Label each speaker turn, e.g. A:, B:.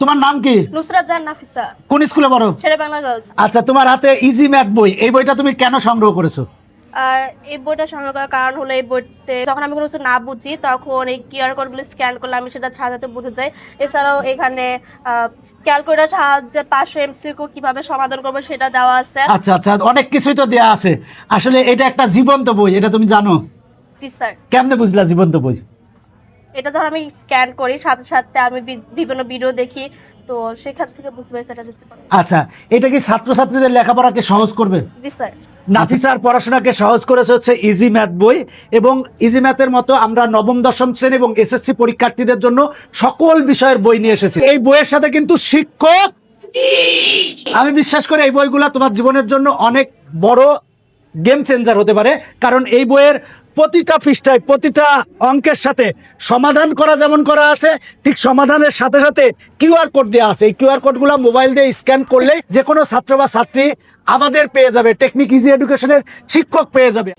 A: তোমার নাম কি?
B: নুসরাত জাহান নাফিসা।
A: কোন স্কুলে পড়ো?
B: শেরেবাংলা গার্লস।
A: আচ্ছা, তোমার হাতে ইজি ম্যাথ বই, এই বইটা তুমি কেন সংগ্রহ করেছো?
B: এই বইটা সংগ্রহ করার কারণ হলো এই বইতে যখন আমি কোনো কিছু না বুঝি তখন এই কিউআর কোডগুলো স্ক্যান করলে আমি সেটা সাথে বুঝে যাই। এছাড়াও এখানে ক্যালকুলেটর সাহায্যে 500 এমসিকিউ কিভাবে সমাধান করবো সেটা দেওয়া আছে।
A: আচ্ছা আচ্ছা, অনেক কিছুই তো দেয়া আছে। আসলে এটা একটা জীবন্ত বই, এটা তুমি জানো?
B: জি স্যার।
A: কেমনে বুঝলা জীবন্ত বই?
B: এটা যখন আমি স্ক্যান করি সাথে সাথে আমি বিভিন্ন ভিডিও দেখি, তো সেখান থেকে বুঝতে পারছি এটা জীবন্ত।
A: আচ্ছা, এটা কি ছাত্রছাত্রীদের লেখাপড়াকে সহজ করবে?
B: জি স্যার।
A: নাফিসার পড়াশোনাকে সহজ করেছে হচ্ছে ইজি ম্যাথ বই, এবং ইজি ম্যাথের মতো আমরা নবম দশম শ্রেণী এবং এসএসসি পরীক্ষার্থীদের জন্য সকল বিষয়ের বই নিয়ে এসেছি। এই বইয়ের সাথে কিন্তু শিক্ষক, আমি বিশ্বাস করি এই বইগুলা তোমার জীবনের জন্য অনেক বড় গেম চেঞ্জার হতে পারে। কারণ এই বইয়ের প্রতিটা পৃষ্ঠায় প্রতিটা অঙ্কের সাথে সমাধান করা যেমন করা আছে, ঠিক সমাধানের সাথে সাথে কিউআর কোড দেওয়া আছে। এই কিউআর কোডগুলো মোবাইল দিয়ে স্ক্যান করলে যে কোনো ছাত্র বা ছাত্রী আমাদের পেয়ে যাবে, টেকনিক ইজি এডুকেশনের শিক্ষক পেয়ে যাবে।